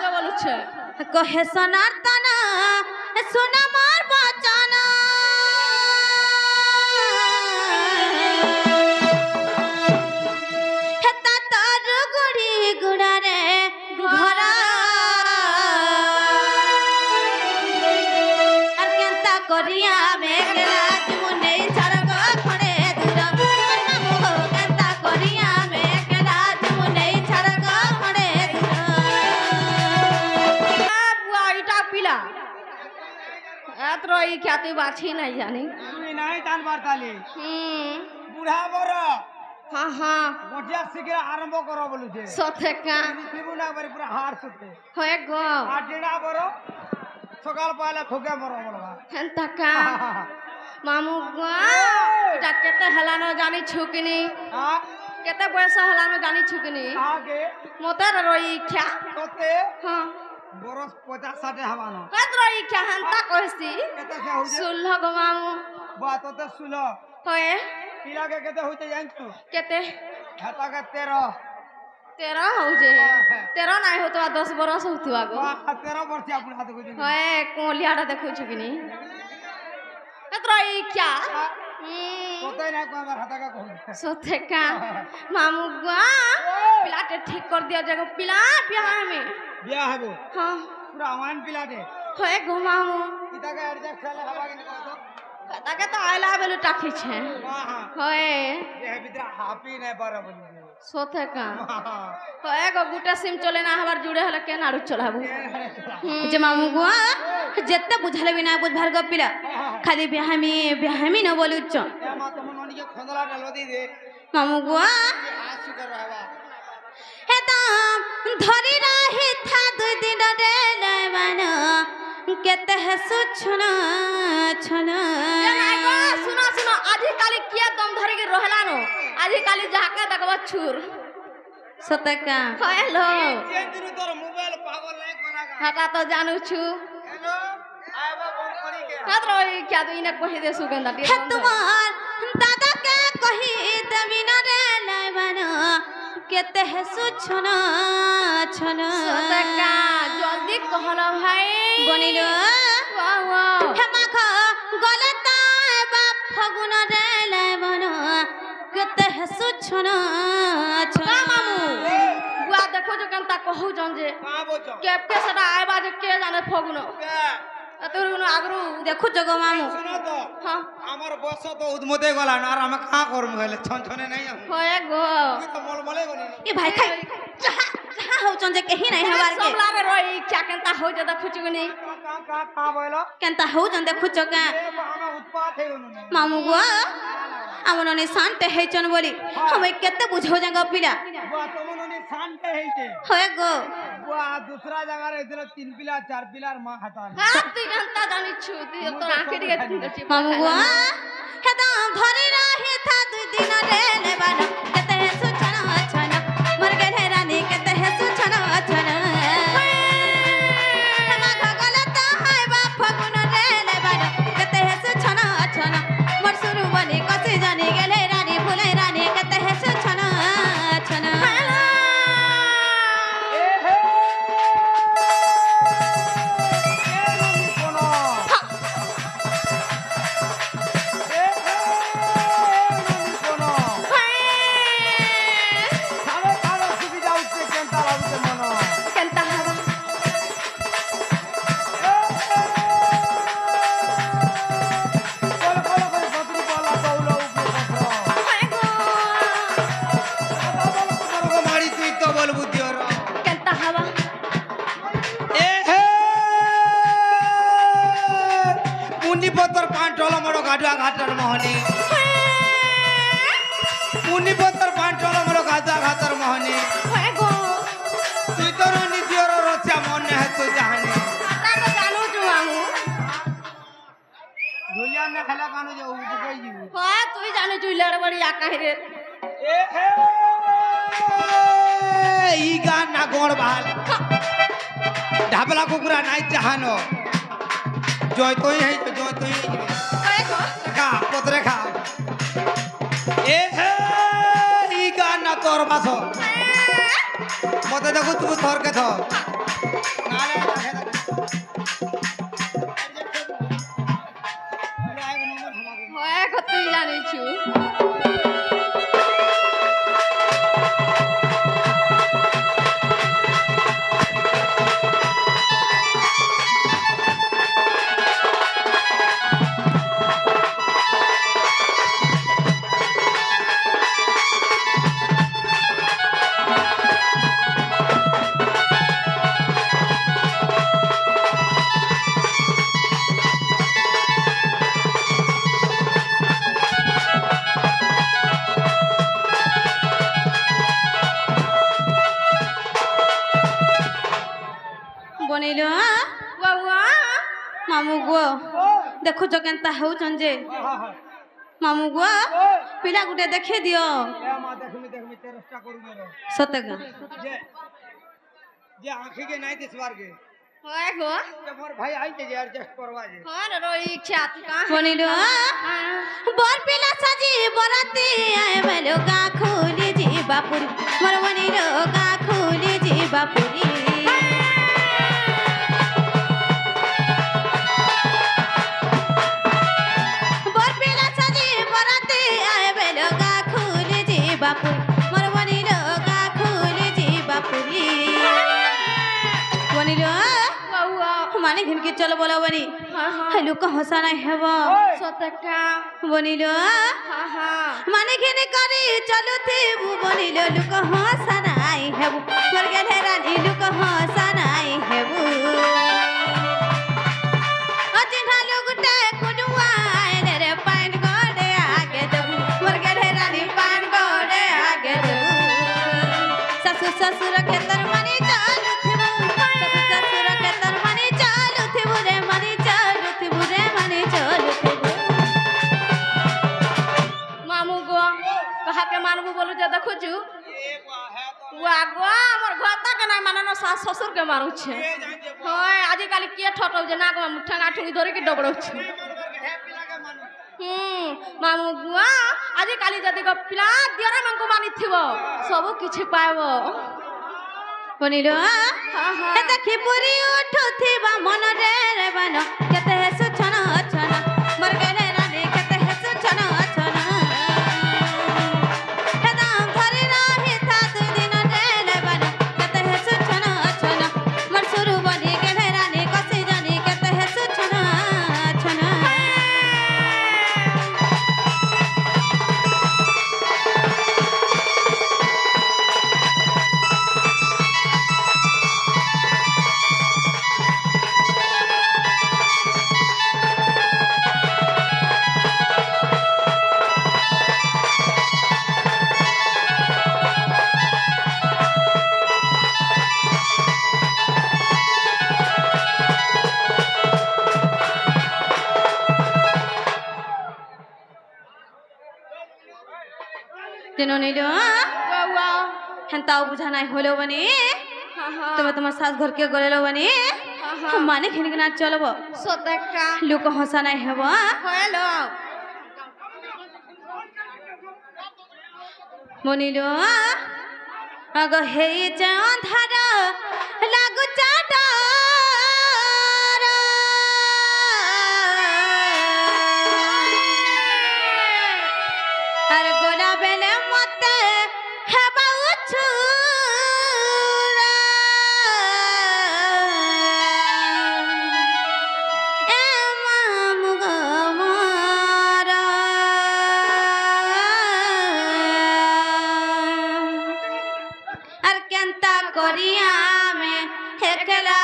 के बोलू छे कहे सोनार तना सोना मार बचाना हेता तार गुड़ी गुड़ा रे घरा আর কেনতা করিয়া মেঘলা মুনে ছড়গ খড়ে দূর মোহ কেনতা করিয়া মেঘলা মুনে ছড়গ খড়ে দূর बुआ इटा पिला एतरो ई क्या तू बाछी नहीं जानी তুই নাই জান বারতালি বুড়া বড় हाँ हाँ গটিয়া শিখে আরম্ভ করো বলুছে सोथे का দিবু না বাড়ি পুরা হার সুতে होए गो আর ডিড়া বড় সকাল পাইলে থুকে মরো বলবা हेंता का मामू बुआ इटा केते हलानो जानी छुकनी হ্যাঁ केते बयस हलानो जानी छुकनी আগে मोते रोई क्या তোতে हाँ বরস 50-60 হবানো एतरो ई क्या हेंता कहसी কেতে সে হইছে सुल्ह गो मामू বা তোতে সুল होए পিলাকে কেতে হইতে জানছু केते হাতাকে 13 तेरा हो जे तेरा नहीं हो तो 10 बरस होतु आगो বা 13 বর্ষ আপন হাতে কইছে होए कोलियाडा देखु छुकनी एतरो ई क्या তোতে না কো আমার হাতাকে কই सोथे का मामू गुआ पिलाटे ठीक कर दिया जगह पिला ब्याह में বিয়া হবো हाँ পুরা ওয়ান পিলাতে होए गो मामू ইতাকে এডজাস্ট খেলে হবা কি না কইছো ताके तो आइला बेलु टाखी छे হ্যাঁ হ্যাঁ होए ये ভিতরে হাপি নাই পারে বলি सोथे का होए गो गुटा सिम चले ना हमार जुड़े हले के नाड़ू चलाबू যে মামু গুয়া যেতে বুঝালে বিনা বুঝবার গপিলা খালি বিহামি ন বলুছ এ মা তুমি ননিকে খন্দলা ডালদি দে মামু গুয়া হাসু কর হবা হেতা ধরি রাহি থা দুই দিন রে লাইবান কেতে হেসু ছনা ছনা ए नाइ गो सुनो सुनो आधी काली किया दम धरे के रहलानो आधी काली जाके देखबा छुर সতকা होए लो চেঞ্জুরি তোর মোবাইল পাগল নাই কোনাকা हटा तो जानू छु हेलो आइबा फोन करी के कतरो क्या तो इने कहि दे सुगंधा হে তোমার দাদাকে কহি দেবি না রে লাইবান কেতে হেসু ছনা ছনা सतका जल्दी कहलो भाई বনিল वाह वाह হেমাখ গলতা বাপ ফগুন রে লাইবান কেতে হেসু ছনা का ছনা मामू बुआ देखो जो कंता कहू जन जे का बोचो के सेटा आइबा जे के जाने फगुनो के अतुरु आगरू দেখুছ গো মামু শুনো তো हां আমার বয়স তো উদ্মতে গলা না আর আমি কা করম গলে ছন ছনে নাই আমি होए गो তুই তো মলমলে গনি এ ভাই খাই যাহা যাহা হউছন যে কেহি নাই হবার কে सब लागे रोई क्या कंता हो जे देखु चुगनी का বইলো কেনতা হউছন দেখুছ কা এ আমি উৎপাত হই গনি মামু গো আমার নে শান্ত হেচন বলি আমি কেতে বুঝাও যা গপিলা বুয়া তুমি ননি শান্ত হইতে হয় গো বুয়া दूसरा जगह रे इधर 3 पिला 4 पिलार मां हता हां तू जानता जानी छु तू तो आंखे दिखे মামু গো হেদা ধরি রাহি থা দুই দিন রে লেবান কেতে হেসু ছনা ছনা মর গেলে রানী কেতে Hesu Sanna Sanna Hema গলতা high বাপ ফগুন রে লেবান কেতে হেসু ছনা ছনা মর সুরু বনি কসে জানি গেলে রানী ভুলে রানী কেতে হেসু ছনা ছনা এ হে এ ননি কোন এ হে ননি কোন খাবে খাবে সুবিধা উঠছে কেনতা লাগছে মন कंता हवा বল বল করে সতরি বলা কৌলো উপরে পত্র होए गो বল তোমার মারি তুই তো বল বুদ্ধি ওর कंता हवा এ হে মুনি পতর পাঁচল মোর গাডুয়া ঘাটর মোহনী মুনি পতর পাঁচল মোর গাডুয়া ঘাটর মোহনী होए गो তুই তো নিজের রচা মনে হেতু জানি आता तो जानू छु मामू ধুলিয়া না খেলা কানো যে উঠে গই যাবি होए तू जानू छु लड़बड़ी आ कहि रे এ হে ই গান না গোড় ভাল ঢাবলা কুকুরা নাই চাহানো জয় তুই হই জয় তুই होए गो খা পত্রে খা এ হে ই গান না তোর বাস মতে দেখো তুই থর কে থ नाले रखे হয় কত জানিছু বনিলো বাবা মামু গো দেখুছ কেনতা হউছন যে মামু গো পিলা গুটে দেখে দিও মা দেখমি দেখমি চেষ্টা করুন সতে গা যে যে आंखी के नहीं दिसवार के হয় গো যে मोर भाई आई जे एडजस्ट करवा जे হয় रो इच्छा तू का বনিলো বর পিলা সাজি বরাতি আয় বলো গা খুলি জি বাপুরি মোর বনিলো গা খুলি জি বাপুরি বর পিলা সাজি বরাতি আয় বলো গা খুলি জি বাপুরি মোর বনিলো গা খুলি জি বাপুরি বনিলো বাবা মানে ঘিনকে চলো বলো বনি হ্যাঁ হ্যাঁ হেলু কো হসানাই হেব সতকা বনিলো হ্যাঁ হ্যাঁ মানে ঘিনে করি চলো থিবু বনিলো লুক হসানাই হেবু মোর গেলে রানী লুক হসানাই হেবু অচিন্হা লুকটা কুডুয়াই রে পাইন গড়ে আগে দেবু মোর গেলে রানী পাইন গড়ে আগে দেবু শাশু শ্বশুর খেতর মানি চালু থিবু শাশু শ্বশুর খেতর মানি চালু থিবু রে মানি চালু থিবু রে মানি চালু থিবু মামু গো কাহাকে মানবু বলু যে দেখুছু ওয়া গো আমার ঘরটা কেন মানানো শাশ শ্বশুর কে মারুছে হয় আজকাল কিয়ে ঠটল যে না গো মুঠা ঠুঙ্গি ধরে কি ডবড়ছে মামু গো আজকাল যদি গো পিলা দিয়রা মানকু মানিথিব সবু কিছু পাইব বনিলো হ্যাঁ হ্যাঁ এ দেখি পুরি উঠুথিবা মনরে রে বান কেতে হেসু ছন ছন মোর গেলে রানী কেতে হেসু ছন ছন হে দাম ধরি রহি থাত দিন রে বান কেতে হেসু ছন ছন মোর সুরু বনি গেলে রানী কসি জানি কেতে হেসু ছন ছন তেনো নিলো বাবা হেনতাও বুঝা নাই হলো বনি হ্যাঁ হ্যাঁ তুমি তোমার শাশ ঘরকে গলেলো বনি হ্যাঁ হ্যাঁ মানে ঘিনকে না চলব সতকা লুক হসা নাই হেব হলো মনিলো আগ হেইছে অন্ধার লাগু চাট আর গোলা বেলে মতে হেবা উছু এ মামু গো মোরা আর কেনতা করিয়া মে হেকলা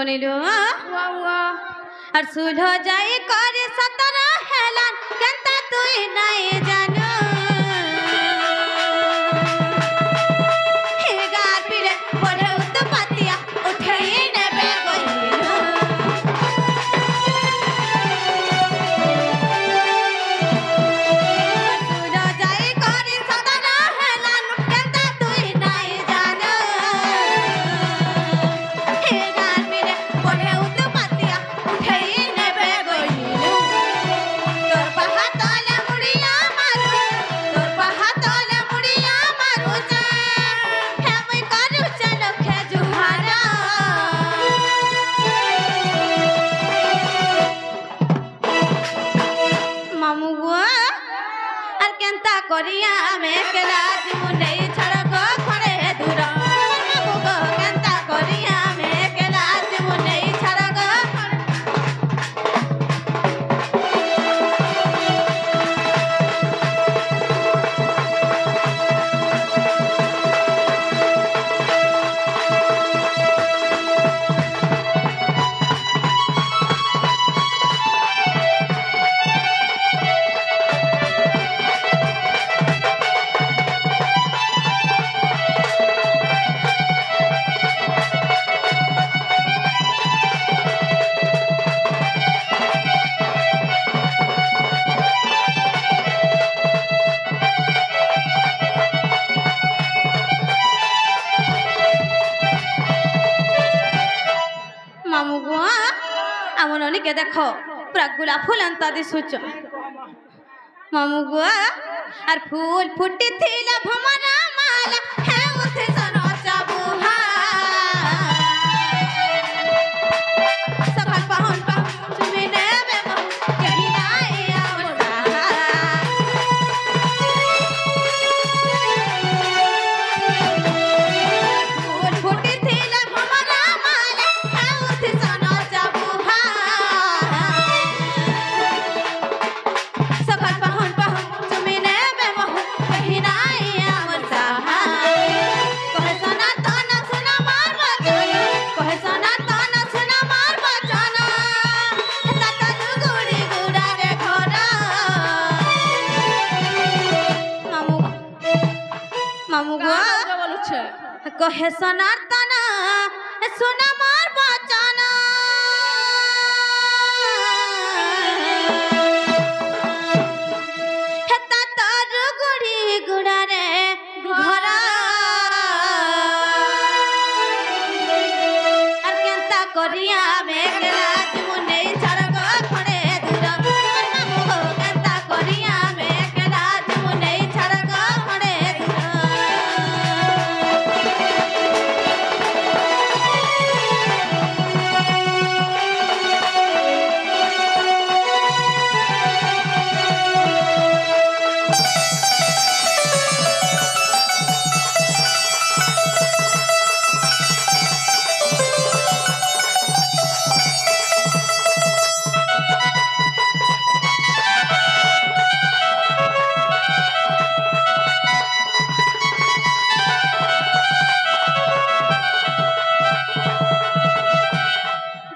बनिलो हुआ और सुलह जाई करे 17 हेलान केंता तुई नहीं जानो हे गार पिले पढ़े उत पतिया उठई नेबे गइलो सुलह जाई करे 17 हेलान केंता तुई नहीं जानो हे गार पिले पढ़े उत पतिया उठई नेबे गइलो तोर पहा तले मुड़िया मारू तोर पहा तले मुड़िया मारू जा हे मैं करू चलो खे जुहारा मामू गो আর কেনতা করিয়া আমি কেলা জীবনে ছড়ক খড়ে দূর মামু গো কেনতা করিয়া আমি কেলা জীবনে ছড়ক মামু গো আমন অনেকে দেখো পুরা গোলাপ ফুল আনতা দিছুচ মামু গো আর ফুল ফুটি থিলা ভমরা মালা হে উঠে সনো চাবুহা সকাল পাহন পাহন তুমি নেবে মন কেহি নাই আমরা ফুল ফুটি থিলা ভমরা মালা হে উঠে সনো চাবুহা সকাল পাহন পাহন তুমি নেবে মন কেহি নাই আমরা কহে সোনা তানা সোনা মার বাজন কহে সোনা তানা সোনা মার বাজন তাতা দুগুড়ি গুড়ারে ঘরা মামু মামু গো গান বলছে কহে সোনার তানা সোনা মার বাজন হেতা তার গুড়ি গুড়ারে ঘরা আর কেনতা করিয়া মেঘলা জীবনে ছড়ক খড়ে দূর মামু গো কেনতা করিয়া মেঘলা জীবনে ছড়ক খড়ে দূর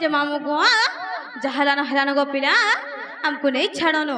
जे मामू गो जहलानो हलानो गो पिला हमको नहीं छाड़नो